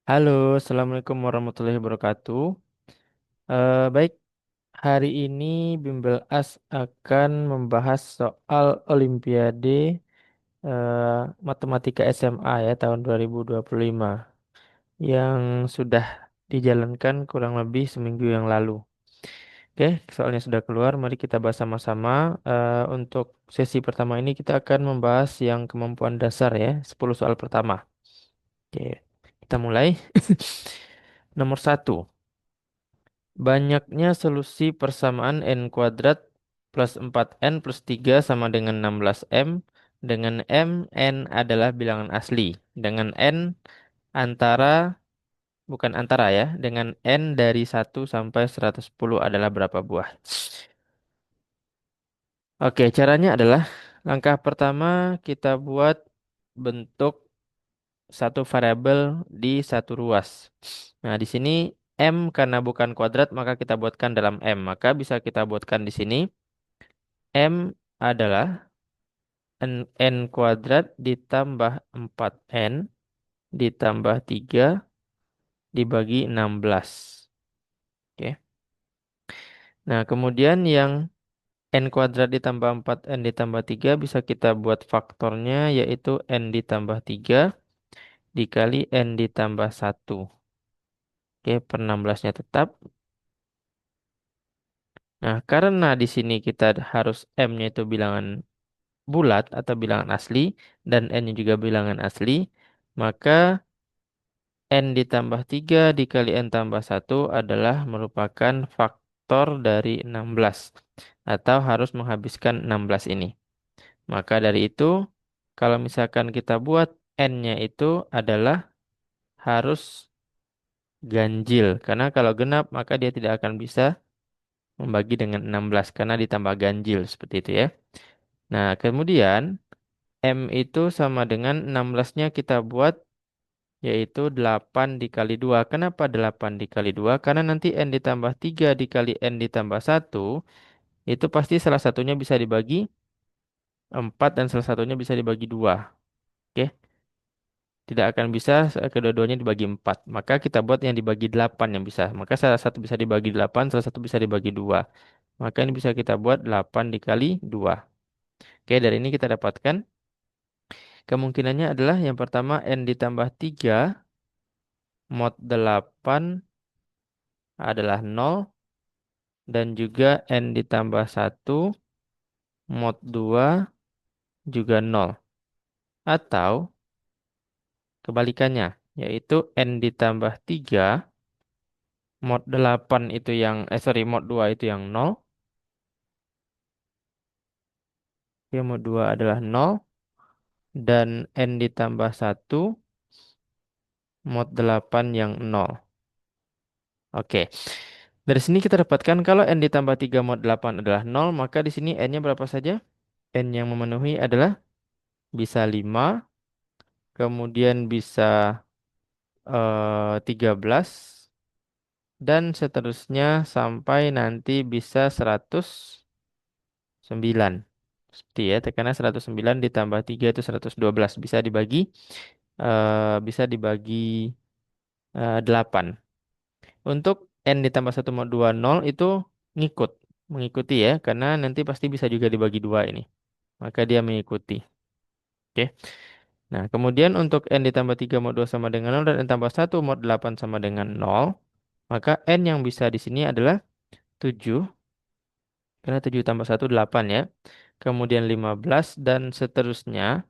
Halo, Assalamualaikum warahmatullahi wabarakatuh. Baik, hari ini Bimbel As akan membahas soal Olimpiade Matematika SMA ya tahun 2025 yang sudah dijalankan kurang lebih seminggu yang lalu. Oke, soalnya sudah keluar, mari kita bahas sama-sama. Untuk sesi pertama ini kita akan membahas yang kemampuan dasar ya, 10 soal pertama. Oke, kita mulai. Nomor satu. Banyaknya solusi persamaan n kuadrat plus 4n plus 3 sama dengan 16m. Dengan n adalah bilangan asli. Dengan n antara, bukan antara ya. Dengan n dari 1 sampai 110 adalah berapa buah? Oke, caranya adalah langkah pertama kita buat bentuk satu variabel di satu ruas. Nah, di sini M karena bukan kuadrat maka kita buatkan dalam M. Maka bisa kita buatkan di sini M adalah n kuadrat ditambah 4n ditambah 3 dibagi 16. Oke. Nah, kemudian yang n kuadrat ditambah 4n ditambah 3 bisa kita buat faktornya yaitu n ditambah 3 dikali n ditambah 1. Oke, per 16-nya tetap. Nah, karena di sini kita harus M-nya itu bilangan bulat atau bilangan asli dan N-nya juga bilangan asli, maka N ditambah 3 dikali N tambah 1 adalah merupakan faktor dari 16 atau harus menghabiskan 16 ini. Maka dari itu, kalau misalkan kita buat N-nya itu adalah harus ganjil. Karena kalau genap maka dia tidak akan bisa membagi dengan 16 karena ditambah ganjil seperti itu ya. Nah, kemudian M itu sama dengan 16-nya kita buat yaitu 8 dikali 2. Kenapa 8 dikali 2? Karena nanti N ditambah 3 dikali N ditambah 1 itu pasti salah satunya bisa dibagi 4 dan salah satunya bisa dibagi 2. Oke, tidak akan bisa kedua-duanya dibagi 4. Maka kita buat yang dibagi 8 yang bisa. Maka salah satu bisa dibagi 8, salah satu bisa dibagi 2. Maka ini bisa kita buat 8 dikali 2. Oke, dari ini kita dapatkan kemungkinannya adalah yang pertama N ditambah 3 mod 8 adalah 0 dan juga N ditambah 1 mod 2 juga 0. Atau kebalikannya yaitu N ditambah 3 mod 8 itu yang mod 2 itu yang 0. Ya, mod 2 adalah 0 dan N ditambah 1 mod 8 yang 0. Oke. Dari sini kita dapatkan kalau N ditambah 3 mod 8 adalah 0, maka di sini N-nya berapa saja? N yang memenuhi adalah bisa 5, kemudian bisa 13, dan seterusnya sampai nanti bisa 109. Seperti ya, tekanan 109 ditambah 3 itu 112. Bisa dibagi 8. Untuk N ditambah 1 mod 2 0 itu ngikut. Mengikuti ya, karena nanti pasti bisa juga dibagi 2 ini. Maka dia mengikuti. Oke. Nah, kemudian untuk N ditambah 3 mod 2 sama dengan 0 dan N tambah 1 mod 8 sama dengan 0. Maka N yang bisa di sini adalah 7. Karena 7 tambah 1 8 ya. Kemudian 15 dan seterusnya.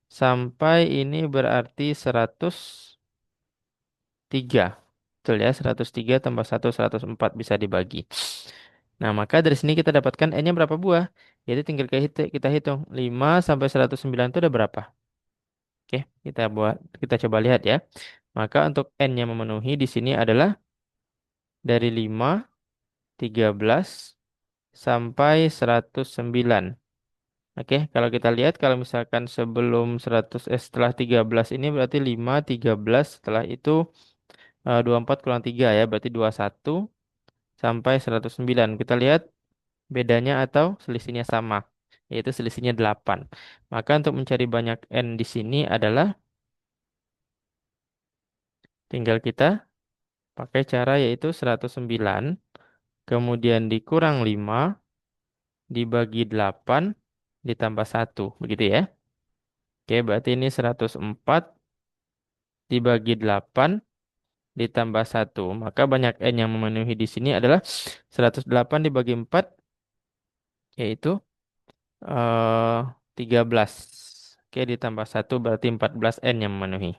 Sampai ini berarti 103. Betul ya, 103 tambah 1, 104 bisa dibagi. Nah, maka dari sini kita dapatkan N-nya berapa buah? Jadi tinggal kita hitung. 5 sampai 109 itu ada berapa? Oke, kita coba lihat ya. Maka untuk N yang memenuhi di sini adalah dari 5, 13 sampai 109. Oke, kalau kita lihat kalau misalkan setelah 13 ini berarti 5, 13, setelah itu 24 kurang 3 ya, berarti 21 sampai 109. Kita lihat bedanya atau selisihnya sama, yaitu selisihnya 8. Maka untuk mencari banyak N di sini adalah Tinggal kita pakai cara yaitu 109, kemudian dikurang 5, dibagi 8, ditambah 1. Begitu ya. Oke, berarti ini 104 dibagi 8 ditambah 1. Maka banyak N yang memenuhi di sini adalah 108 dibagi 4, yaitu 13. Oke, ditambah 1 berarti 14 N yang memenuhi.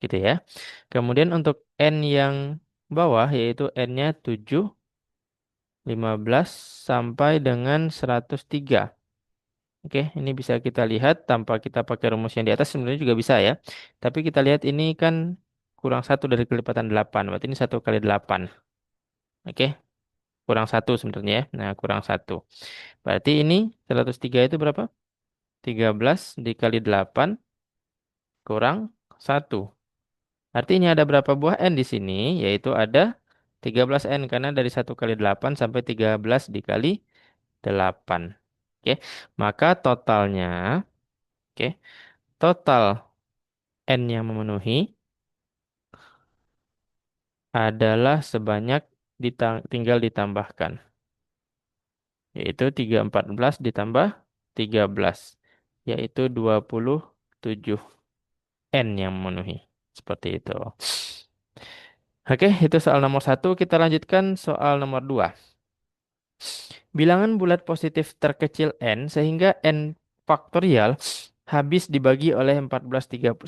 Gitu ya. Kemudian untuk N yang bawah yaitu N-nya 7, 15 sampai dengan 103. Oke, ini bisa kita lihat tanpa kita pakai rumus yang di atas sebenarnya juga bisa ya. Tapi kita lihat ini kan kurang satu dari kelipatan 8. Berarti ini 1 kali 8. Oke, kurang satu sebenarnya ya. Nah, kurang satu. Berarti ini 103 itu berapa? 13 dikali 8 kurang satu. Artinya ada berapa buah N di sini? Yaitu ada 13 N karena dari 1 kali 8 sampai 13 dikali 8. Oke, maka totalnya, oke, total N yang memenuhi adalah sebanyak tinggal ditambahkan. Yaitu 14 ditambah 13. Yaitu 27 N yang memenuhi. Seperti itu. Oke, itu soal nomor satu. Kita lanjutkan soal nomor 2. Bilangan bulat positif terkecil n sehingga n faktorial habis dibagi oleh 1430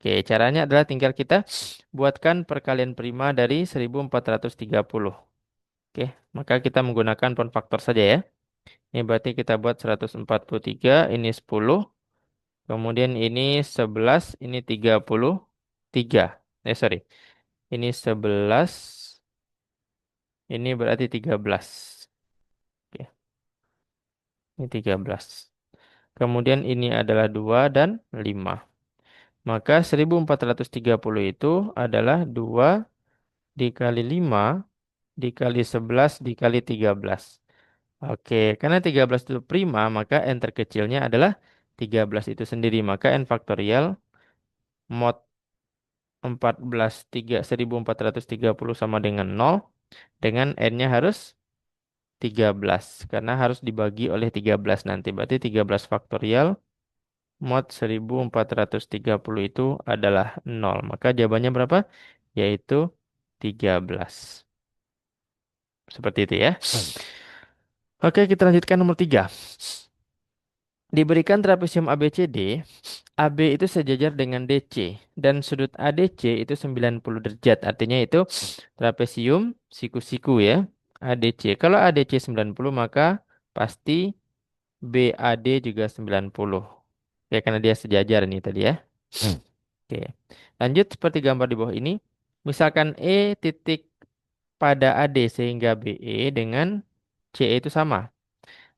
Oke, caranya adalah tinggal kita buatkan perkalian prima dari 1430. Oke, maka kita menggunakan pound faktor saja ya. Ini berarti kita buat 143, ini 10, kemudian ini 11, ini 33. Sorry. Ini 11, ini berarti 13. Oke, ini 13. Kemudian ini adalah 2 dan 5. Maka 1430 itu adalah 2 dikali 5 dikali 11 dikali 13. Oke, karena 13 itu prima, maka n terkecilnya adalah 13 itu sendiri. Maka n faktorial mod 1430 sama dengan 0, dengan n-nya harus 13. Karena harus dibagi oleh 13 nanti. Berarti 13 faktorial mod 1430 itu adalah 0. Maka jawabannya berapa? Yaitu 13. Seperti itu ya. Oke, kita lanjutkan nomor 3. Diberikan trapesium ABCD, AB itu sejajar dengan DC dan sudut ADC itu 90 derajat. Artinya itu trapesium siku-siku ya. ADC. Kalau ADC 90 maka pasti BAD juga 90. Ya karena dia sejajar ini tadi ya. Oke. Lanjut seperti gambar di bawah ini. Misalkan E titik pada AD sehingga BE dengan CE itu sama.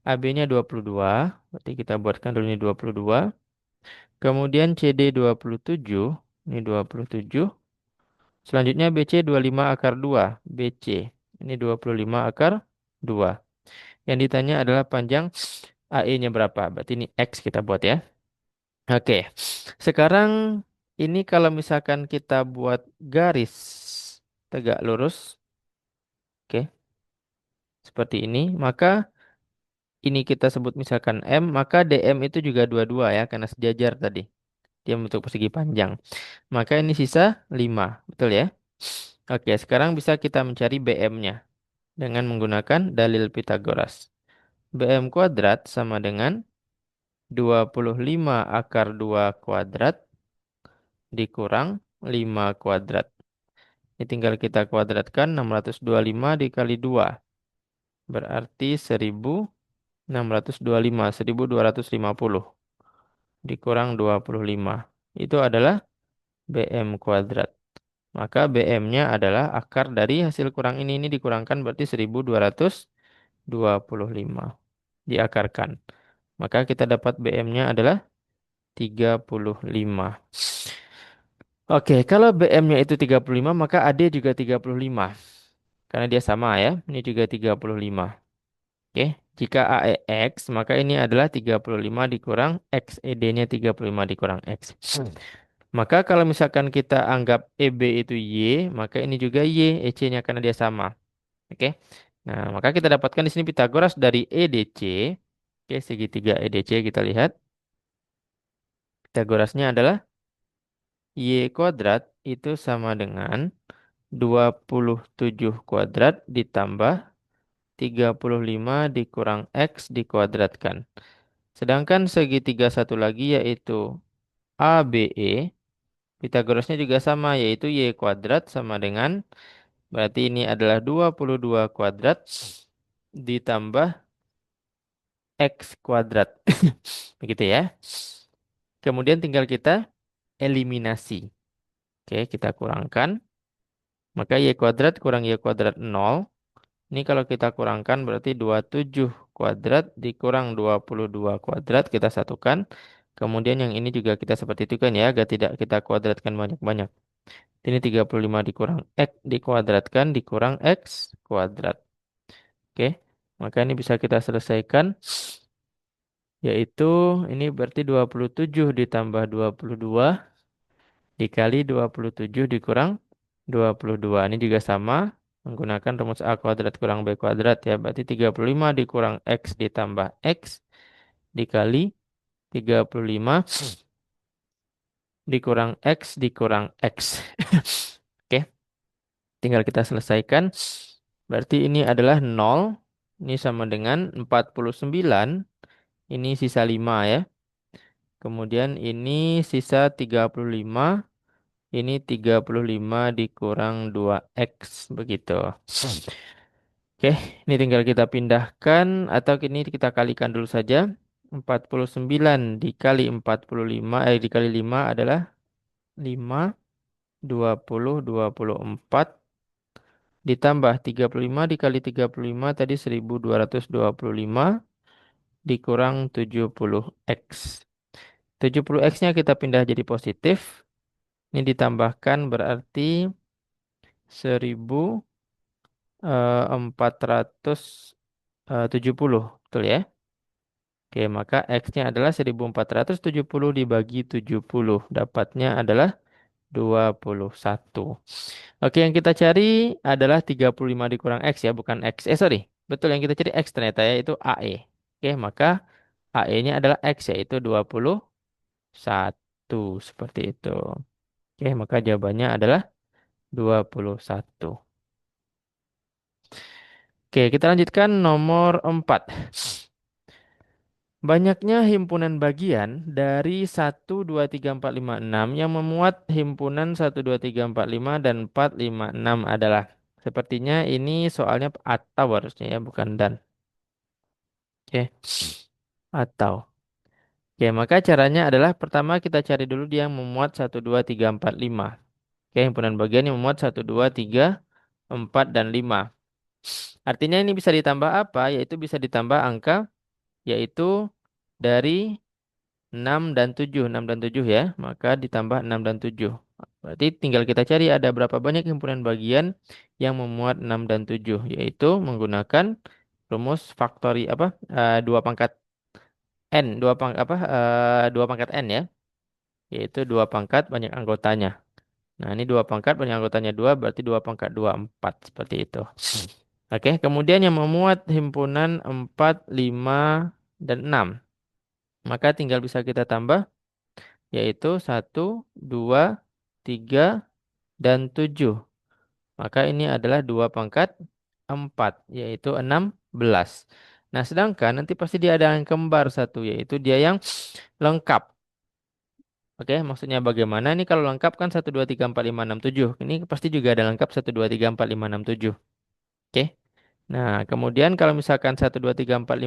AB-nya 22, berarti kita buatkan dulu ini 22. Kemudian CD 27, ini 27. Selanjutnya BC 25 akar 2, BC. Ini 25 akar 2. Yang ditanya adalah panjang AE-nya berapa? Berarti ini X kita buat ya. Oke. Sekarang ini kalau misalkan kita buat garis tegak lurus, oke, seperti ini, maka ini kita sebut misalkan M, maka DM itu juga 22 ya, karena sejajar tadi. Dia membentuk persegi panjang. Maka ini sisa 5, betul ya? Oke, sekarang bisa kita mencari BM-nya dengan menggunakan dalil Pitagoras. BM kuadrat sama dengan 25 akar 2 kuadrat dikurang 5 kuadrat. Ini tinggal kita kuadratkan 625 dikali 2. Berarti 1625, 1250 dikurang 25. Itu adalah BM kuadrat. Maka BM-nya adalah akar dari hasil kurang ini dikurangkan berarti 1225. Diakarkan. Maka kita dapat BM-nya adalah 35. Oke, kalau BM-nya itu 35, maka AD juga 35. Karena dia sama ya. Ini juga 35. Oke, jika AE X, maka ini adalah 35 dikurang X. ED-nya 35 dikurang X. Maka kalau misalkan kita anggap EB itu Y, maka ini juga Y, EC-nya karena dia sama. Oke. Nah, maka kita dapatkan di sini Pitagoras dari EDC. Oke, segitiga EDC kita lihat. Pitagorasnya adalah Y kuadrat itu sama dengan 27 kuadrat ditambah 35 dikurang X dikuadratkan. Sedangkan segitiga satu lagi yaitu ABE, Pitagorasnya juga sama yaitu Y kuadrat sama dengan, berarti ini adalah 22 kuadrat ditambah X kuadrat. Begitu ya. Kemudian tinggal kita eliminasi. Oke, kita kurangkan. Maka Y kuadrat kurang Y kuadrat nol. Ini kalau kita kurangkan berarti 27 kuadrat dikurang 22 kuadrat kita satukan. Kemudian yang ini juga kita seperti itu kan ya, agar tidak kita kuadratkan banyak-banyak. Ini 35 dikurang X dikuadratkan dikurang X kuadrat. Oke, maka ini bisa kita selesaikan. Yaitu ini berarti 27 ditambah 22 dikali 27 dikurang 22. Ini juga sama. Menggunakan rumus A kuadrat kurang B kuadrat ya. Berarti 35 dikurang X ditambah X dikali 35 dikurang X dikurang X. Oke, tinggal kita selesaikan. Berarti ini adalah 0. Ini sama dengan 49. Ini sisa 5 ya. Kemudian ini sisa 35. Ini 35 dikurang 2X begitu. Oke, ini tinggal kita pindahkan atau ini kita kalikan dulu saja. 49 dikali 45 dikali 5 adalah 5, 24 ditambah 35 dikali 35 tadi 1225 dikurang 70X. 70X-nya kita pindah jadi positif. Ini ditambahkan berarti 1470, betul ya? Oke, maka X-nya adalah 1470 dibagi 70. Dapatnya adalah 21. Oke, yang kita cari adalah 35 dikurang X ya, bukan X. Sorry. Betul, yang kita cari X ternyata ya, itu AE. Oke, maka AE-nya adalah X yaitu 21. Seperti itu. Oke, maka jawabannya adalah 21. Oke, kita lanjutkan nomor 4. Banyaknya himpunan bagian dari 1, 2, 3, 4, 5, 6 yang memuat himpunan 1, 2, 3, 4, 5 dan 4, 5, 6 adalah. Sepertinya ini soalnya atau harusnya ya, bukan dan. Oke, atau. Oke, maka caranya adalah pertama kita cari dulu dia yang memuat 1, 2, 3, 4, 5. Oke, himpunan bagian yang memuat 1, 2, 3, 4 dan 5. Artinya ini bisa ditambah apa? Yaitu bisa ditambah angka, yaitu dari 6 dan 7, 6 dan 7 ya. Maka ditambah 6 dan 7. Berarti tinggal kita cari ada berapa banyak himpunan bagian yang memuat 6 dan 7. Yaitu menggunakan rumus faktori apa? 2 pangkat N. 2 pangkat N ya. Yaitu 2 pangkat banyak anggotanya. Nah ini 2 pangkat banyak anggotanya 2 berarti 2 pangkat 2, 4. Seperti itu. Oke, kemudian yang memuat himpunan 4, 5, dan 6. Maka tinggal bisa kita tambah yaitu 1, 2, 3 dan 7. Maka ini adalah 2 pangkat 4 yaitu 16. Nah, sedangkan nanti pasti dia ada yang kembar satu yaitu dia yang lengkap. Oke, maksudnya bagaimana? Ini kalau lengkap kan 1, 2, 3, 4, 5, 6, 7. Ini pasti juga ada lengkap 1, 2, 3, 4, 5, 6, 7. Oke. Nah, kemudian kalau misalkan 1, 2, 3, 4,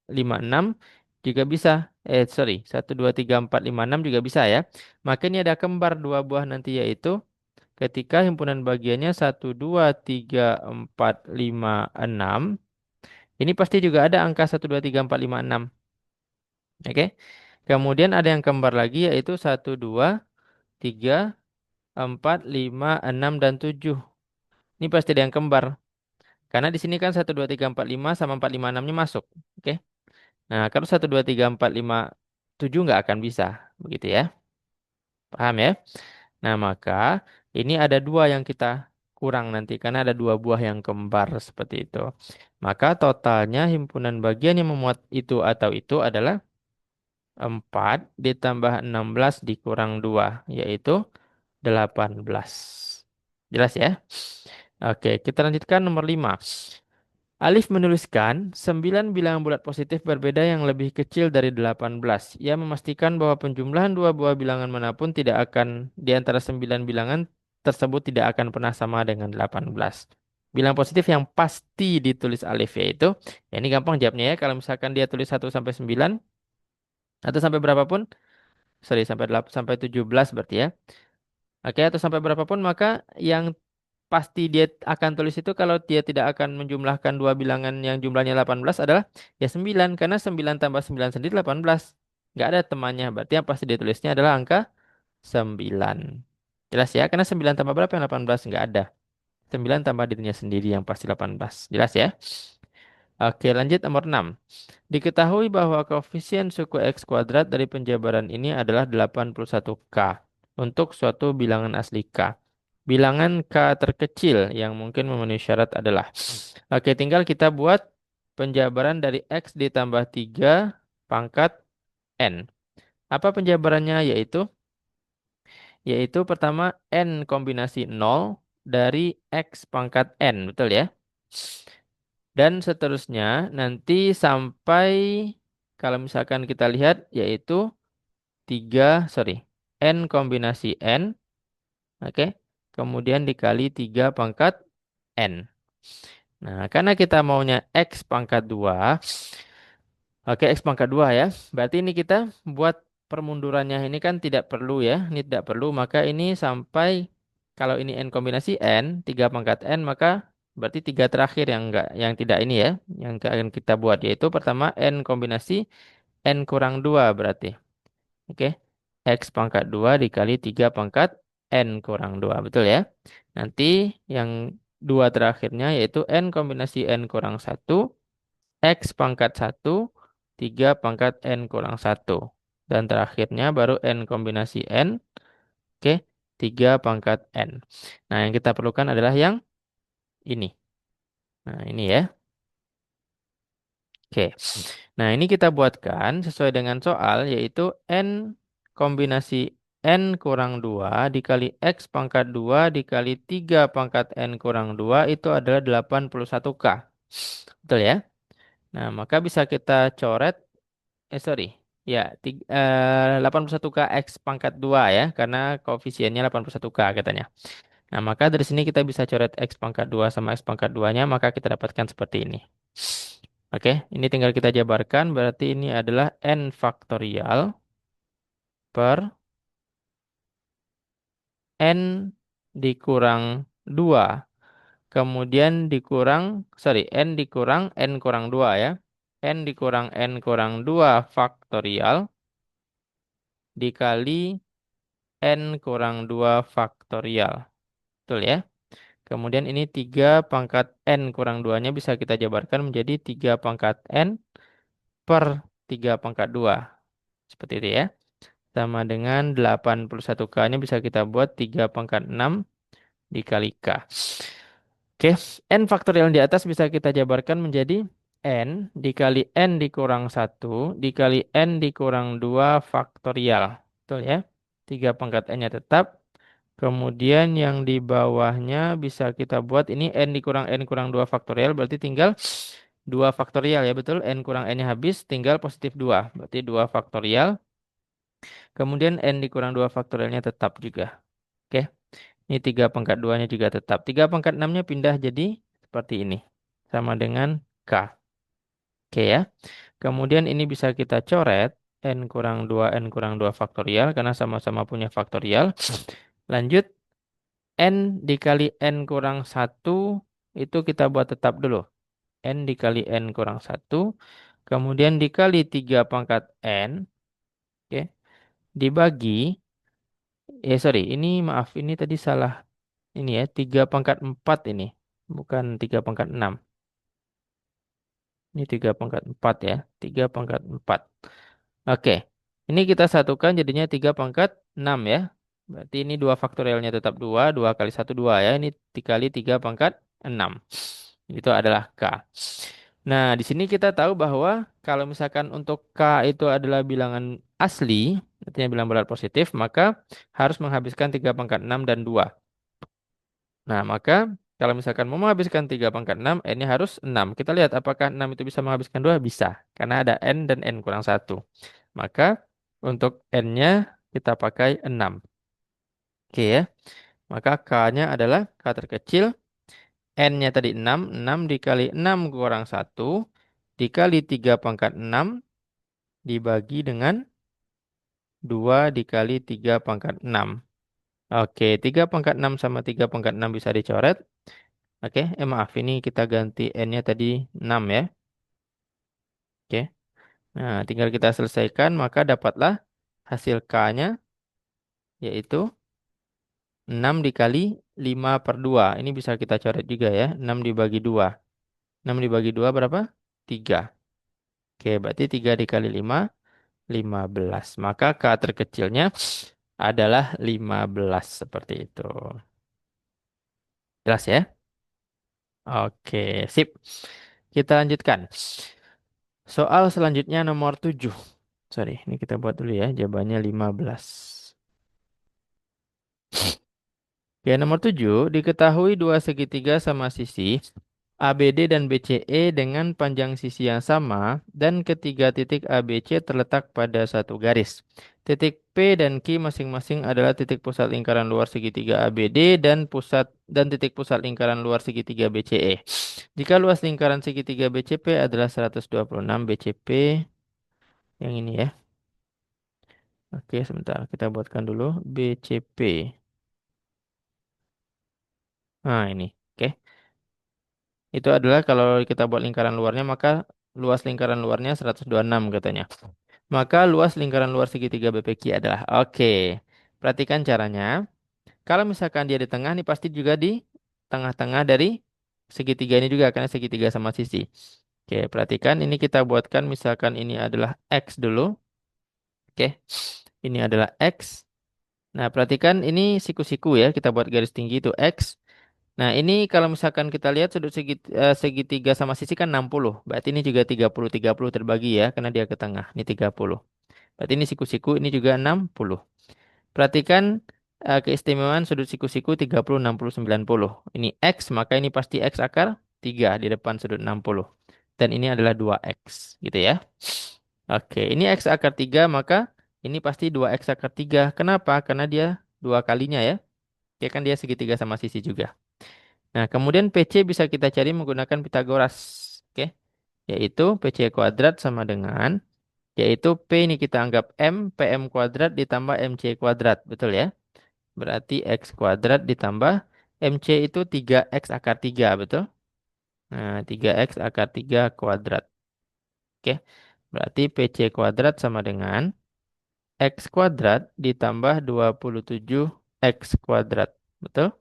5, 6 juga bisa. Sorry, 1, 2, 3, 4, 5, 6 juga bisa ya. Maka ini ada kembar dua buah nanti yaitu ketika himpunan bagiannya 1, 2, 3, 4, 5, 6. Ini pasti juga ada angka 1, 2, 3, 4, 5, 6. Oke. Kemudian ada yang kembar lagi yaitu 1, 2, 3, 4, 5, 6 dan 7. Ini pasti ada yang kembar. Karena di sini kan 1, 2, 3, 4, 5 sama 4, 5, 6-nya masuk. Oke. Nah, kalau 1, 2, 3, 4, 5, 7 nggak akan bisa. Begitu ya. Paham ya? Nah, maka ini ada dua yang kita kurang nanti karena ada dua buah yang kembar seperti itu. Maka totalnya himpunan bagian yang memuat itu atau itu adalah 4 ditambah 16 dikurang 2 yaitu 18. Jelas ya? Oke, kita lanjutkan nomor 5. Alif menuliskan 9 bilangan bulat positif berbeda yang lebih kecil dari 18. Ia memastikan bahwa penjumlahan dua buah bilangan manapun tidak akan di antara 9 bilangan tersebut tidak akan pernah sama dengan 18. Bilang positif yang pasti ditulis Alif yaitu, ya ini gampang jawabnya ya, kalau misalkan dia tulis 1 sampai 9 atau sampai berapapun, sorry sampai 8, sampai 17 berarti ya. Oke, atau sampai berapapun maka yang pasti dia akan tulis itu kalau dia tidak akan menjumlahkan dua bilangan yang jumlahnya 18 adalah ya 9 karena 9 tambah 9 sendiri 18. Nggak ada temannya. Berarti yang pasti ditulisnya adalah angka 9. Jelas ya? Karena 9 tambah berapa yang 18? Nggak ada. 9 tambah dirinya sendiri yang pasti 18. Jelas ya? Oke, lanjut nomor 6. Diketahui bahwa koefisien suku X kuadrat dari penjabaran ini adalah 81K untuk suatu bilangan asli K. Bilangan K terkecil yang mungkin memenuhi syarat adalah. Oke, tinggal kita buat penjabaran dari X ditambah 3 pangkat N. Apa penjabarannya? Yaitu pertama N kombinasi 0 dari X pangkat N. Betul ya? Dan seterusnya nanti sampai kalau misalkan kita lihat yaitu 3 sorry, N kombinasi N, oke, kemudian dikali 3 pangkat N. Nah, karena kita maunya X pangkat 2, oke, X pangkat 2 ya, berarti ini kita buat permundurannya ini kan tidak perlu ya, ini tidak perlu, maka ini sampai, kalau ini N kombinasi N, 3 pangkat N, maka berarti 3 terakhir yang enggak, yang tidak ini ya, yang akan kita buat, yaitu pertama N kombinasi N kurang 2 berarti. Oke. X pangkat 2 dikali 3 pangkat N kurang 2. Betul ya? Nanti yang dua terakhirnya yaitu N kombinasi N kurang 1. X pangkat 1. 3 pangkat N kurang 1. Dan terakhirnya baru N kombinasi N. Oke. 3 pangkat N. Nah yang kita perlukan adalah yang ini. Nah ini ya. Oke. Nah, ini kita buatkan sesuai dengan soal yaitu N kombinasi N kurang 2 dikali X pangkat 2 dikali 3 pangkat N kurang 2 itu adalah 81K. Betul ya? Nah, maka bisa kita coret, sorry. Ya, 81K X pangkat 2 ya, karena koefisiennya 81K katanya. Nah, maka dari sini kita bisa coret X pangkat 2 sama X pangkat 2-nya, maka kita dapatkan seperti ini. Oke, ini tinggal kita jabarkan. Berarti ini adalah N faktorial per N dikurang 2. Kemudian dikurang, sorry, N dikurang N kurang 2 ya. N dikurang N kurang 2 faktorial dikali N kurang 2 faktorial. Betul ya? Kemudian ini 3 pangkat N kurang 2-nya bisa kita jabarkan menjadi 3 pangkat N per 3 pangkat 2. Seperti itu ya. Sama dengan 81K-nya bisa kita buat 3 pangkat 6 dikali K. Oke, N faktorial yang di atas bisa kita jabarkan menjadi N dikali N dikurang 1 dikali N dikurang 2 faktorial. Betul ya? 3 pangkat N-nya tetap. Kemudian yang di bawahnya bisa kita buat ini N kurang 2 faktorial berarti tinggal 2 faktorial ya betul. N kurang N-nya habis tinggal positif 2. Berarti 2 faktorial. Kemudian N dikurang 2 faktorialnya tetap juga. Oke. Ini 3 pangkat 2-nya juga tetap. 3 pangkat 6-nya pindah jadi seperti ini. Sama dengan K. Oke ya. Kemudian ini bisa kita coret. N kurang 2, N kurang 2 faktorial. Karena sama-sama punya faktorial. Lanjut. N dikali N kurang 1. Itu kita buat tetap dulu. N dikali N kurang 1. Kemudian dikali 3 pangkat N. Oke. Dibagi. Sorry. Ini maaf. Ini tadi salah. Ini ya, 3 pangkat 4 ini. Bukan 3 pangkat 6. Ini 3 pangkat 4 ya. 3 pangkat 4. Oke. Ini kita satukan jadinya 3 pangkat 6 ya. Berarti ini 2 faktorialnya tetap 2, 2 kali satu 2 ya. Ini dikali 3 pangkat 6. Itu adalah K. Nah, di sini kita tahu bahwa kalau misalkan untuk K itu adalah bilangan asli, artinya bilangan bulat positif, maka harus menghabiskan 3 pangkat 6 dan 2. Nah, maka kalau misalkan mau menghabiskan 3 pangkat 6, N-nya harus 6. Kita lihat apakah 6 itu bisa menghabiskan 2? Bisa. Karena ada N dan N kurang satu. Maka untuk N-nya kita pakai 6. Oke ya. Maka K-nya adalah K terkecil. N-nya tadi 6. 6 dikali 6 kurang satu dikali 3 pangkat 6 dibagi dengan 2 dikali 3 pangkat 6. Oke, 3 pangkat 6 sama 3 pangkat 6 bisa dicoret. Oke, maaf ini kita ganti N-nya tadi 6 ya. Oke, nah tinggal kita selesaikan maka dapatlah hasil K-nya yaitu 6 dikali 5 per 2. Ini bisa kita coret juga ya. 6 dibagi 2. 6 dibagi 2 berapa? 3. Oke, berarti 3 dikali 5, 15. Maka K terkecilnya adalah 15 seperti itu. Jelas ya? Oke, sip. Kita lanjutkan. Soal selanjutnya nomor 7. Sorry, ini kita buat dulu ya. Jawabannya 15. Ya, nomor 7. Diketahui dua segitiga sama sisi ABD dan BCE dengan panjang sisi yang sama dan ketiga titik ABC terletak pada satu garis. Titik P dan Q masing-masing adalah titik pusat lingkaran luar segitiga ABD dan titik pusat lingkaran luar segitiga BCE. Jika luas lingkaran segitiga BCP adalah 126 BCP yang ini ya. Oke, sebentar kita buatkan dulu BCP. Nah, ini. Oke. Itu adalah kalau kita buat lingkaran luarnya maka luas lingkaran luarnya 126 katanya. Maka luas lingkaran luar segitiga BPQ adalah oke. Perhatikan caranya. Kalau misalkan dia di tengah nih pasti juga di tengah-tengah dari segitiga ini juga karena segitiga sama sisi. Oke, perhatikan ini kita buatkan misalkan ini adalah X dulu. Oke. Ini adalah X. Nah, perhatikan ini siku-siku ya. Kita buat garis tinggi itu X. Nah, ini kalau misalkan kita lihat sudut segitiga sama sisi kan 60. Berarti ini juga 30 terbagi ya, karena dia ke tengah. Ini 30. Berarti ini siku-siku, ini juga 60. Perhatikan keistimewaan sudut siku-siku 30, 60, 90. Ini X, maka ini pasti X akar 3 di depan sudut 60. Dan ini adalah 2X, gitu ya. Oke, ini X akar 3, maka ini pasti 2X akar 3. Kenapa? Karena dia dua kalinya ya. Dia kan dia segitiga sama sisi juga. Nah, kemudian PC bisa kita cari menggunakan Pitagoras. Oke, yaitu PC kuadrat sama dengan, yaitu P ini kita anggap M, PM kuadrat ditambah MC kuadrat. Betul ya? Berarti X kuadrat ditambah MC itu 3X akar 3, betul? Nah, 3X akar 3 kuadrat. Oke, berarti PC kuadrat sama dengan X kuadrat ditambah 27X kuadrat. Betul?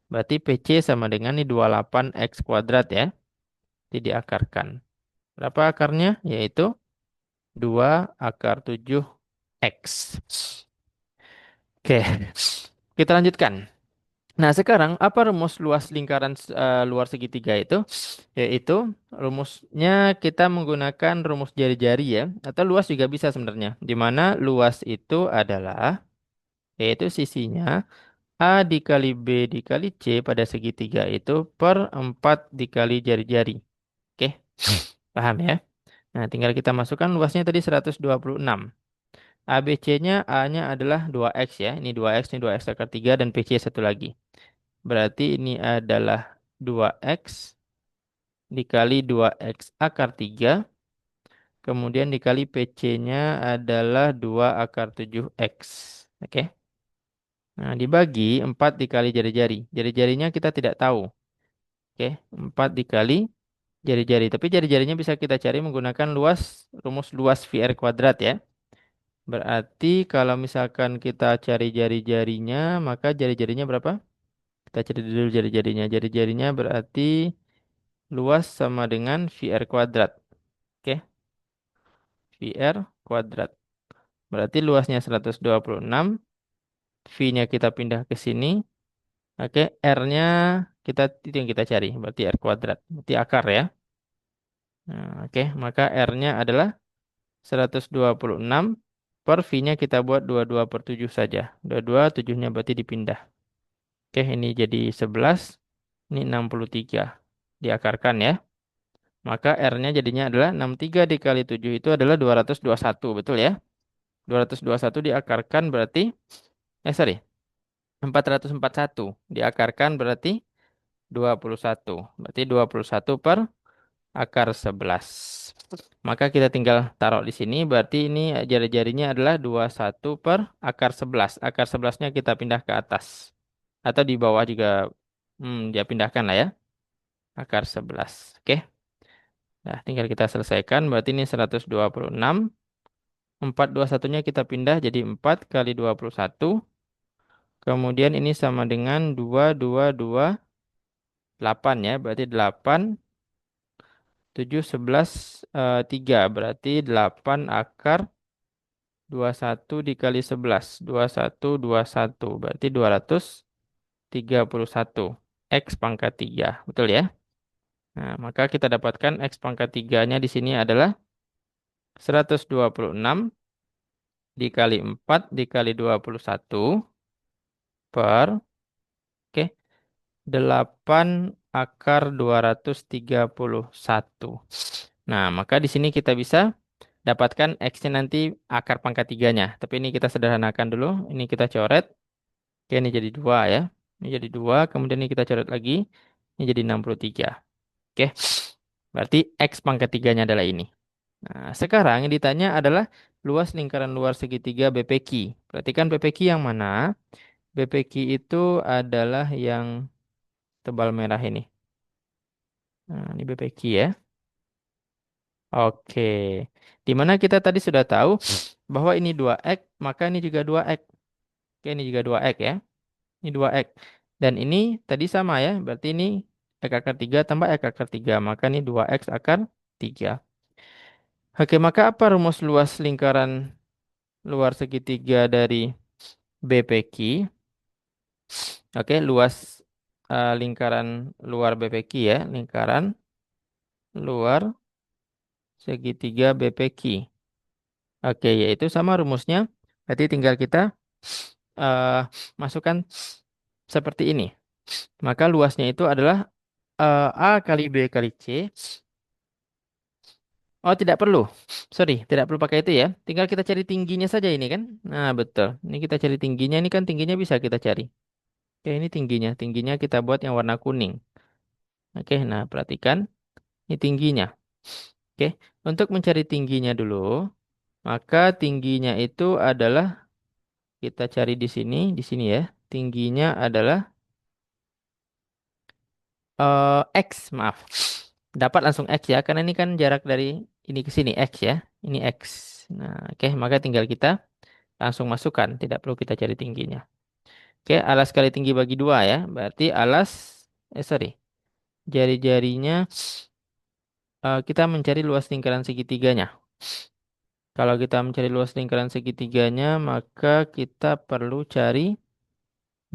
Berarti PC sama dengan ini 28X kuadrat ya. Jadi diakarkan. Berapa akarnya? Yaitu 2 akar 7X. Oke, kita lanjutkan. Nah, sekarang apa rumus luas lingkaran luar segitiga itu? Yaitu rumusnya kita menggunakan rumus jari-jari ya. Atau luas juga bisa sebenarnya. Di mana luas itu adalah, yaitu sisinya A dikali B dikali C pada segitiga itu per 4 dikali jari-jari. Oke, paham ya? Nah, tinggal kita masukkan luasnya tadi 126. ABC-nya A-nya adalah 2X ya. Ini 2X, ini 2X akar 3 dan PC satu lagi. Berarti ini adalah 2X dikali 2X akar 3. Kemudian dikali PC-nya adalah 2 akar 7X. Oke. Nah, dibagi 4 dikali jari-jari. Jari-jarinya kita tidak tahu. Oke, 4 dikali jari-jari. Tapi jari-jarinya bisa kita cari menggunakan rumus luas VR kuadrat ya. Berarti kalau misalkan kita cari jari-jarinya, maka jari-jarinya berapa? Kita cari dulu jari-jarinya. Jari-jarinya berarti luas sama dengan VR kuadrat. Oke, VR kuadrat. Berarti luasnya 126 V-nya kita pindah ke sini. Oke, R-nya kita itu yang kita cari, berarti R kuadrat. Berarti akar ya. Nah, oke, maka R-nya adalah 126 per V-nya kita buat 22/7 saja. 22, 7-nya berarti dipindah. Oke, ini jadi 11, ini 63. Diakarkan ya. Maka R-nya jadinya adalah 63 dikali 7 itu adalah 221, betul ya? 221 diakarkan berarti, sorry, 441 diakarkan berarti 21. Berarti 21 per akar 11. Maka kita tinggal taruh di sini. Berarti ini jari-jarinya adalah 21 per akar 11. Akar 11-nya kita pindah ke atas. Atau di bawah juga. Ya pindahkan lah ya. Akar 11. Oke. Nah, tinggal kita selesaikan. Berarti ini 126. 421-nya kita pindah jadi 4 kali 21. Kemudian ini sama dengan 2228 ya. Berarti 8. 7, 11, 3. Berarti 8 akar 21 dikali 11. 21. Berarti 231. X pangkat 3. Betul ya? Nah, maka kita dapatkan X pangkat 3-nya di sini adalah 126 dikali 4 dikali 21 per, oke, 8 akar 231. Nah, maka di sini kita bisa dapatkan X-nya nanti akar pangkat 3-nya. Tapi ini kita sederhanakan dulu. Ini kita coret. Oke, ini jadi 2 ya. Ini jadi 2. Kemudian ini kita coret lagi. Ini jadi 63. Oke. Berarti X pangkat 3-nya adalah ini. Nah, sekarang yang ditanya adalah luas lingkaran luar segitiga BPQ. Perhatikan BPQ yang mana? BPQ itu adalah yang tebal merah ini. Nah, ini BPQ ya. Oke. Di mana kita tadi sudah tahu bahwa ini 2x, maka ini juga 2x. Oke, ini juga 2x ya. Ini 2x. Dan ini tadi sama ya. Berarti ini x akar 3 tambah x akar 3. Maka ini 2x akar 3. Oke, maka apa rumus luas lingkaran luar segitiga dari BPQ? Oke, luas lingkaran luar BPQ ya. Lingkaran luar segitiga BPQ. Oke, yaitu sama rumusnya. Berarti tinggal kita eh, masukkan seperti ini. Maka luasnya itu adalah A kali B kali C. Oh, tidak perlu. Sorry, tidak perlu pakai itu ya. Tinggal kita cari tingginya saja ini kan. Nah, betul. Ini kita cari tingginya. Ini kan tingginya bisa kita cari. Oke, ini tingginya. Tingginya kita buat yang warna kuning. Oke, nah perhatikan. Ini tingginya. Oke, untuk mencari tingginya dulu. Maka tingginya itu adalah kita cari di sini. Di sini ya. Tingginya adalah X, maaf. Dapat langsung X ya. Karena ini kan jarak dari ini ke sini. X ya. Ini X. Nah, oke. Maka tinggal kita langsung masukkan, tidak perlu kita cari tingginya. Oke, alas kali tinggi bagi 2 ya. Berarti alas, sorry, jari-jarinya kita mencari luas lingkaran segitiganya. Kalau kita mencari luas lingkaran segitiganya, maka kita perlu cari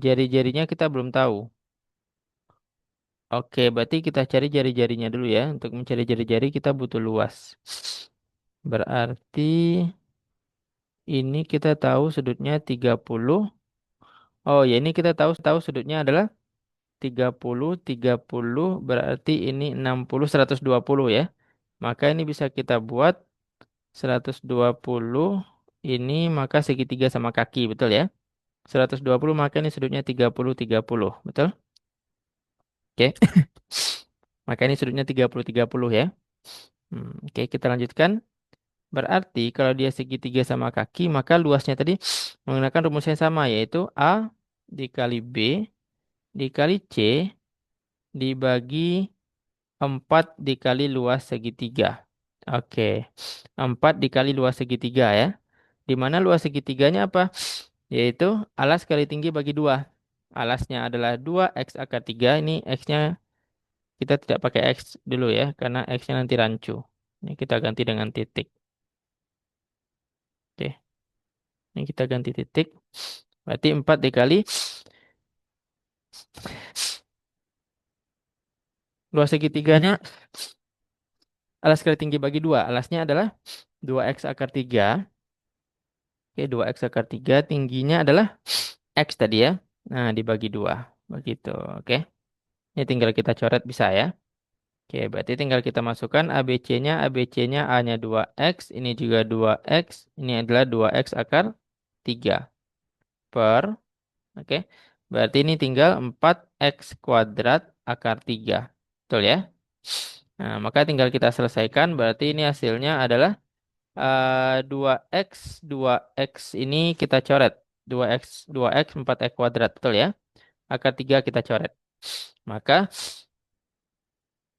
jari-jarinya kita belum tahu. Oke, berarti kita cari jari-jarinya dulu ya. Untuk mencari jari-jari kita butuh luas. Berarti ini kita tahu sudutnya 30. Oh ya, ini kita tahu sudutnya adalah 30 berarti ini 60 120 ya. Maka ini bisa kita buat 120 ini maka segitiga sama kaki, betul ya? 120 maka ini sudutnya 30 betul? Oke. Maka ini sudutnya 30 ya. Oke, kita lanjutkan. Berarti kalau dia segitiga sama kaki, maka luasnya tadi menggunakan rumus yang sama yaitu A dikali B dikali C dibagi 4 dikali luas segitiga. Oke. 4 dikali luas segitiga ya. Di mana luas segitiganya apa? Yaitu alas kali tinggi bagi 2. Alasnya adalah 2 x akar 3. Ini x-nya kita tidak pakai x dulu ya. Karena x-nya nanti rancu. Ini kita ganti dengan titik. Oke. Ini kita ganti titik. Berarti 4 dikali luas segitiganya, alas kali tinggi bagi 2. Alasnya adalah 2x akar 3. Oke, 2x akar 3. Tingginya adalah x tadi ya. Nah, dibagi 2. Begitu. Oke. Ini tinggal kita coret bisa ya. Oke, berarti tinggal kita masukkan ABC-nya. ABC-nya A-nya 2x. Ini juga 2x. Ini adalah 2x akar 3. Per. Oke. Berarti ini tinggal 4x kuadrat akar 3. Betul ya? Nah, maka tinggal kita selesaikan. Berarti ini hasilnya adalah 2x. 2x ini kita coret. 2x 4x kuadrat. Betul ya? Akar 3 kita coret. Maka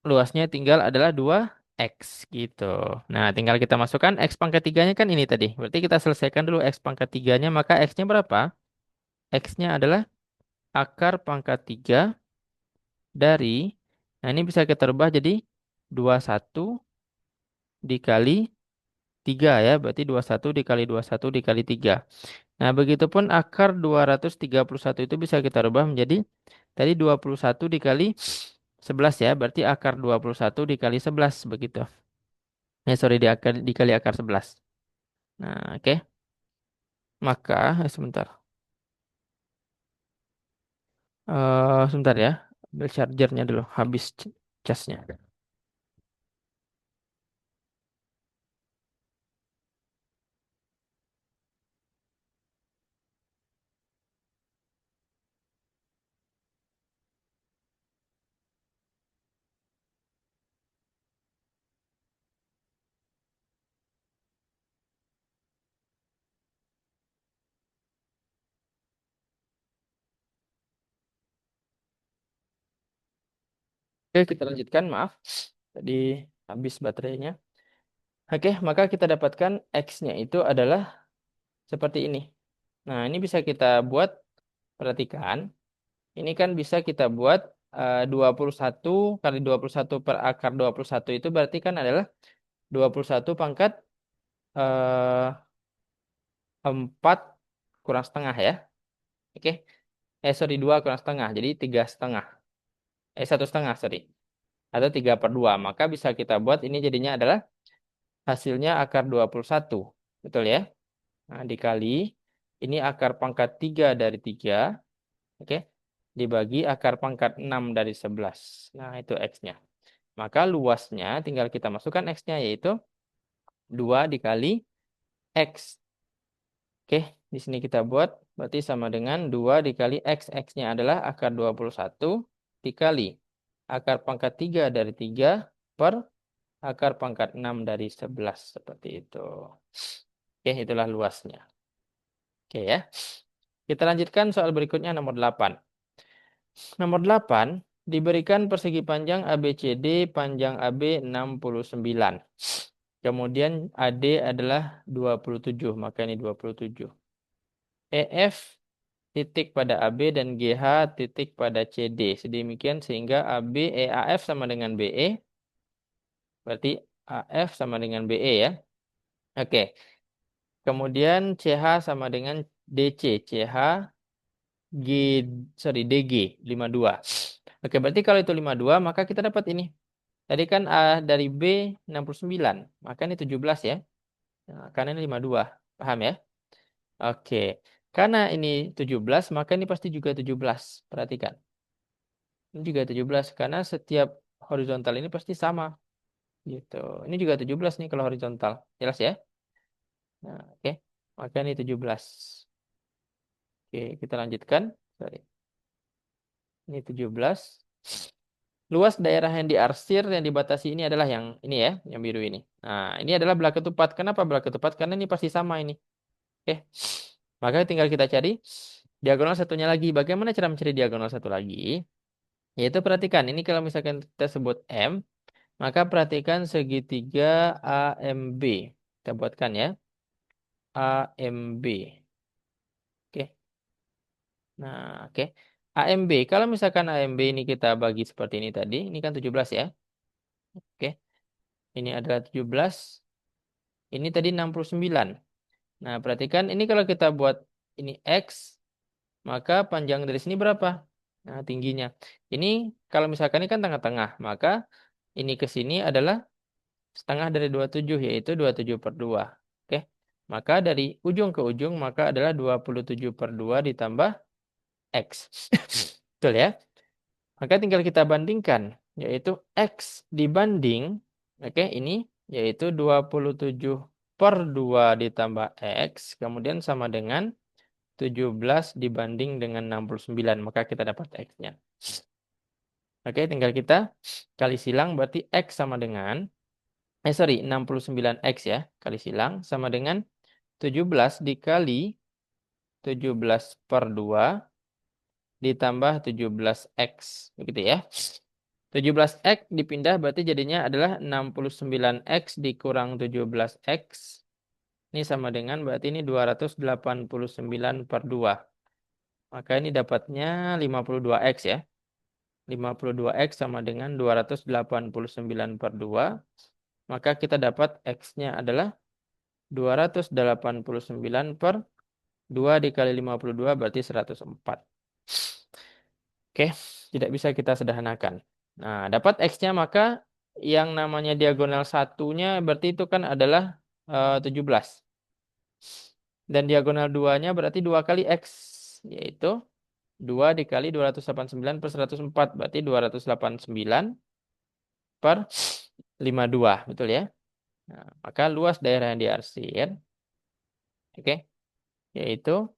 luasnya tinggal adalah 2x gitu. Nah, tinggal kita masukkan x pangkat 3-nya kan ini tadi. Berarti kita selesaikan dulu x pangkat 3-nya. Maka x-nya berapa? X-nya adalah akar pangkat 3 dari, nah ini bisa kita rubah jadi 21 dikali 3 ya. Berarti 21 dikali 21 dikali 3. Nah, begitupun akar 231 itu bisa kita rubah menjadi tadi 21 dikali 11 ya. Berarti akar 21 dikali 11 begitu. Sorry, dikali akar 11. Nah, oke. Maka, sebentar. Sebentar ya. Ambil chargernya dulu. Habis casnya. Oke, kita lanjutkan. Maaf. Tadi habis baterainya. Oke, maka kita dapatkan X-nya itu adalah seperti ini. Nah, ini bisa kita buat, perhatikan. Ini kan bisa kita buat 21 kali 21 per akar 21 itu berarti kan adalah 21 pangkat eh, 4 kurang setengah ya. Oke. Sorry, 2 kurang setengah. Jadi 3,5. 1,5, sorry. Atau 3/2. Maka bisa kita buat ini jadinya adalah hasilnya akar 21. Betul ya? Nah, dikali ini akar pangkat 3 dari 3. Oke. Dibagi akar pangkat 6 dari 11. Nah, itu X-nya. Maka luasnya tinggal kita masukkan X-nya yaitu 2 dikali X. Oke, di sini kita buat berarti sama dengan 2 dikali X. X-nya adalah akar 21 dikali akar pangkat 3 dari 3 per akar pangkat 6 dari 11. Seperti itu. Oke, itulah luasnya. Oke ya. Kita lanjutkan soal berikutnya nomor 8. Nomor 8 diberikan persegi panjang ABCD, panjang AB 69. Kemudian AD adalah 27, maka ini 27. EF titik pada AB dan GH titik pada CD. Sedemikian sehingga EAF sama dengan BE. Berarti AF sama dengan BE ya. Oke. Kemudian CH sama dengan DC. CH G, sorry, DG 52. Oke, berarti kalau itu 52 maka kita dapat ini. Tadi kan A dari B 69, maka ini 17 ya. Nah, karena ini 52. Paham ya? Oke. Karena ini 17, maka ini pasti juga 17. Perhatikan. Ini juga 17 karena setiap horizontal ini pasti sama gitu. Ini juga 17 nih kalau horizontal. Jelas ya? Nah, oke. Maka ini 17. Oke, kita lanjutkan. Sorry. Ini 17. Luas daerah yang diarsir yang dibatasi ini adalah yang ini ya, yang biru ini. Nah, ini adalah belah ketupat. Kenapa belah ketupat? Karena ini pasti sama ini. Oke. Maka tinggal kita cari diagonal satunya lagi. Bagaimana cara mencari diagonal satu lagi? Yaitu perhatikan, ini kalau misalkan kita sebut M, maka perhatikan segitiga AMB. Kita buatkan ya. AMB. Oke. Nah, oke. AMB. Kalau misalkan AMB ini kita bagi seperti ini tadi, ini kan 17 ya. Oke. Ini adalah 17. Ini tadi 69. Nah, perhatikan ini kalau kita buat ini X, maka panjang dari sini berapa? Nah, tingginya. Ini kalau misalkan ini kan tengah-tengah, maka ini ke sini adalah setengah dari 27, yaitu 27/2. Oke. Maka dari ujung ke ujung, maka adalah 27/2 ditambah X. Betul ya? Maka tinggal kita bandingkan, yaitu X dibanding, oke, ini, yaitu 27/2 ditambah X, kemudian sama dengan 17 dibanding dengan 69, maka kita dapat X-nya. Oke, tinggal kita kali silang, berarti X sama dengan, 69X ya, kali silang, sama dengan 17 dikali 17/2 ditambah 17X. Begitu ya. 17X dipindah berarti jadinya adalah 69X dikurang 17X. Ini sama dengan berarti ini 289/2. Maka ini dapatnya 52X ya. 52X sama dengan 289/2. Maka kita dapat X-nya adalah 289/2 dikali 52 berarti 104. Oke, tidak bisa kita sederhanakan. Nah, dapat X-nya maka yang namanya diagonal satunya berarti itu kan adalah 17. Dan diagonal 2-nya berarti 2 kali X, yaitu 2 dikali 289 per 104, berarti 289 per 52, betul ya? Nah, maka luas daerah yang diarsir, oke, yaitu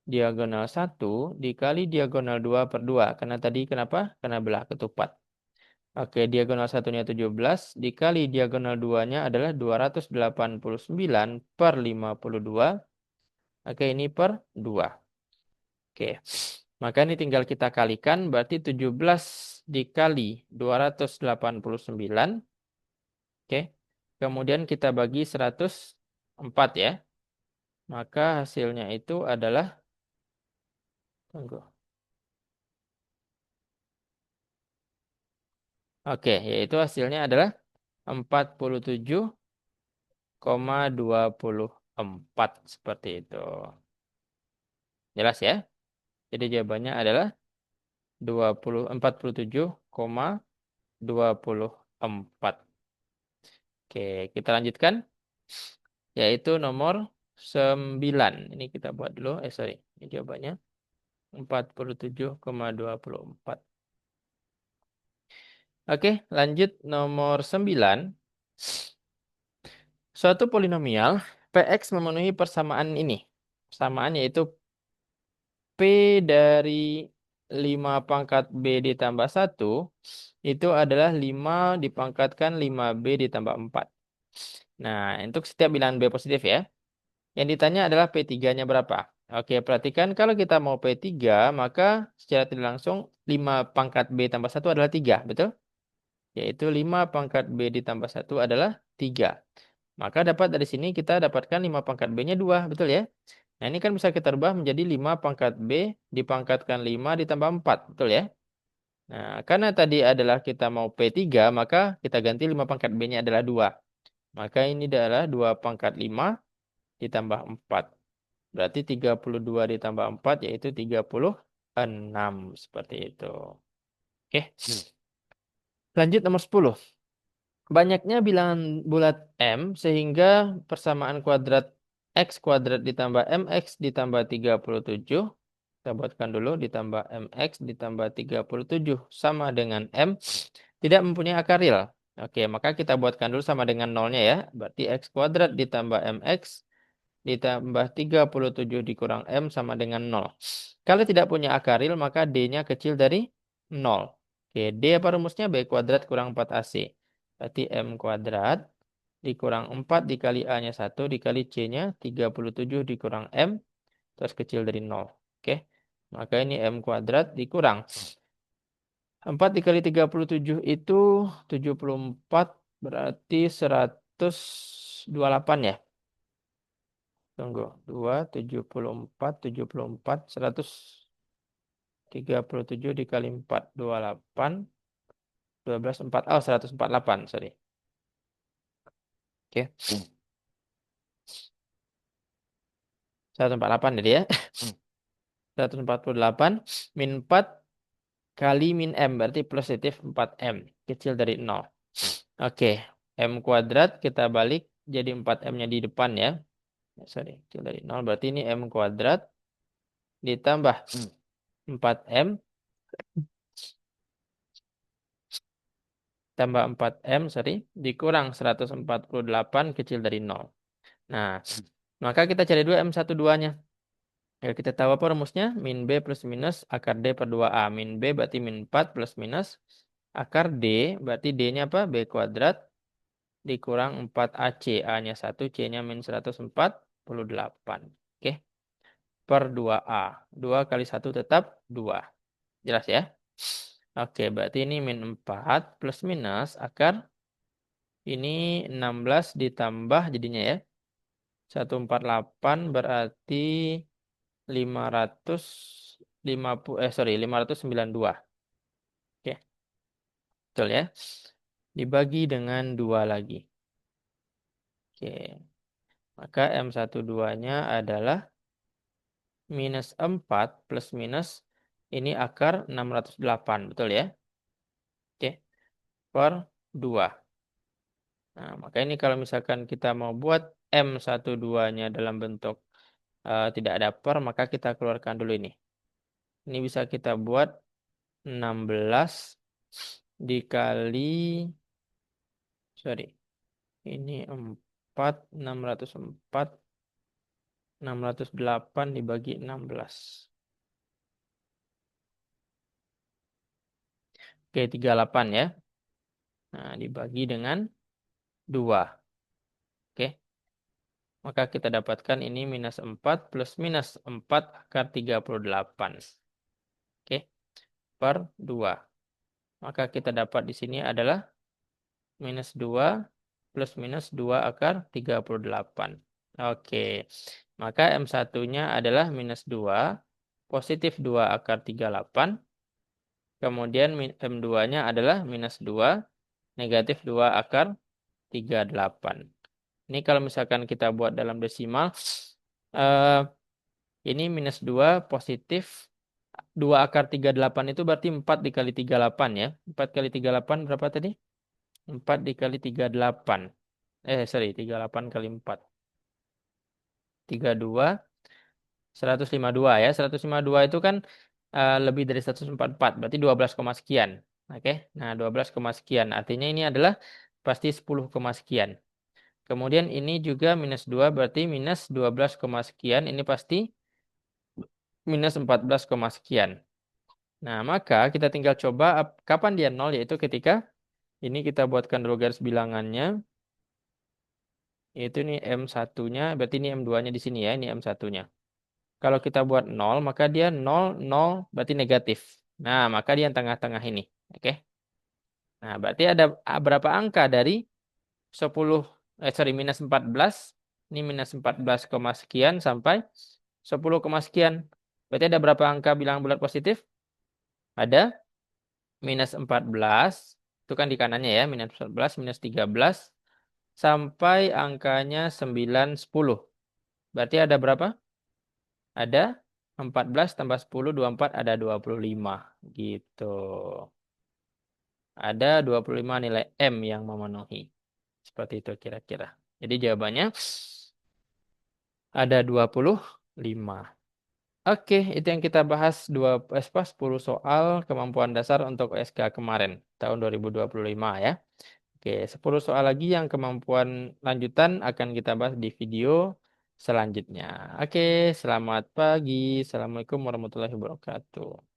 diagonal 1 dikali diagonal 2/2. Karena tadi kenapa? Karena belah ketupat. Oke, diagonal satunya 17 dikali diagonal 2-nya adalah 289 per 52. Oke, ini per 2. Oke, maka ini tinggal kita kalikan, berarti 17 dikali 289. Oke, kemudian kita bagi 104 ya. Maka hasilnya itu adalah, tunggu. Oke, yaitu hasilnya adalah 47,24 seperti itu. Jelas ya? Jadi jawabannya adalah 47,24. Oke, kita lanjutkan. Yaitu nomor 9. Ini kita buat dulu. Sorry. Ini jawabannya 47,24. Oke, lanjut nomor 9. Suatu polinomial Px memenuhi persamaan ini. Persamaan yaitu P dari 5 pangkat B ditambah 1 itu adalah 5 dipangkatkan 5B ditambah 4. Nah, untuk setiap bilangan B positif ya. Yang ditanya adalah P3-nya berapa. Oke, perhatikan kalau kita mau P3, maka secara tidak langsung 5 pangkat B tambah 1 adalah 3, betul? Yaitu 5 pangkat B ditambah 1 adalah 3. Maka dapat dari sini kita dapatkan 5 pangkat B-nya 2, betul ya? Nah, ini kan bisa kita rubah menjadi 5 pangkat B dipangkatkan 5 ditambah 4, betul ya? Nah, karena tadi adalah kita mau P3, maka kita ganti 5 pangkat B-nya adalah 2. Maka ini adalah 2 pangkat 5 ditambah 4. Berarti 32 ditambah 4 yaitu 36. Seperti itu. Oke. Lanjut nomor 10. Banyaknya bilangan bulat M sehingga persamaan kuadrat X kuadrat ditambah MX ditambah 37. Kita buatkan dulu ditambah MX ditambah 37 sama dengan M tidak mempunyai akar real. Oke, maka kita buatkan dulu sama dengan nolnya ya. Berarti X kuadrat ditambah MX ditambah 37 dikurang M sama dengan 0. Kalau tidak punya akar real, maka D-nya kecil dari 0. Oke, D apa rumusnya? B kuadrat kurang 4AC. Berarti M kuadrat dikurang 4 dikali A-nya 1 dikali C-nya 37 dikurang M terus kecil dari 0. Oke, maka ini M kuadrat dikurang 4 dikali 37 itu 74 berarti 128 ya. Tunggu, 2, 74, 74, 137 dikali 4, 28, 12, 4, oh 148, sorry. Oke, 148 jadi ya. 148 min 4 kali min M. Berarti positif 4M. Kecil dari 0. Oke. M kuadrat kita balik jadi 4M-nya di depan ya. Sorry. Kecil dari 0. Berarti ini M kuadrat ditambah 4M tambah 4M, sorry, dikurang 148 kecil dari 0. Nah, maka kita cari dulu M12-nya. Ya, kita tahu apa rumusnya? Min B plus minus akar D per 2A. Min B berarti min 4 plus minus akar D. Berarti D-nya apa? B kuadrat dikurang 4AC. A-nya 1, C-nya min 148. Oke. Per 2A. 2 kali 1 tetap 2. Jelas ya? Oke, berarti ini min 4 plus minus akar ini 16 ditambah jadinya ya. 148 berarti 550 sorry 592. Oke, betul ya. Dibagi dengan 2 lagi. Oke. Maka M12-nya adalah minus 4 plus minus ini akar 608, betul ya? Oke. Per 2. Nah, maka ini kalau misalkan kita mau buat M12-nya dalam bentuk tidak ada per, maka kita keluarkan dulu ini. Ini bisa kita buat 16 dikali, sorry, ini 4, 604, 608 dibagi 16. Oke, 38 ya. Nah, dibagi dengan 2. Oke, maka kita dapatkan ini minus 4 plus minus 4 akar 38. Oke, per 2. Maka kita dapat di sini adalah minus 2 plus minus 2 akar 38. Oke, maka M1-nya adalah minus 2, positif 2 akar 38. Kemudian M2-nya adalah minus 2, negatif 2 akar 38. Ini kalau misalkan kita buat dalam desimal, eh, ini minus 2 positif 2 akar 38 itu berarti 4 dikali 38 ya. 4 kali 38 berapa tadi? 4 dikali 38. Sorry, 38 kali 4. 32, 152 ya. 152 itu kan lebih dari 144, berarti 12, sekian. Oke, nah 12, sekian. Artinya ini adalah pasti 10, sekian. Kemudian ini juga minus 2, berarti minus 12, sekian. Ini pasti minus 14, sekian. Nah, maka kita tinggal coba kapan dia 0, yaitu ketika ini kita buatkan dulu garis bilangannya. Yaitu ini M1-nya, berarti ini M2-nya di sini ya, ini M1-nya. Kalau kita buat 0, maka dia 0, 0 berarti negatif. Nah, maka dia yang tengah-tengah ini. Oke. Nah, berarti ada berapa angka dari 10, minus 14. Ini minus 14, sekian sampai 10, sekian. Berarti ada berapa angka bilangan bulat positif? Ada minus 14. Itu kan di kanannya ya, minus 14, minus 13. Sampai angkanya 9, 10. Berarti ada berapa? Ada 14 tambah 10, 24, ada 25. Gitu. Ada 25 nilai M yang memenuhi. Seperti itu kira-kira. Jadi jawabannya ada 25. Oke, itu yang kita bahas 10 soal kemampuan dasar untuk USK kemarin, tahun 2025 ya. Oke, 10 soal lagi yang kemampuan lanjutan akan kita bahas di video selanjutnya. Oke, selamat pagi. Assalamualaikum warahmatullahi wabarakatuh.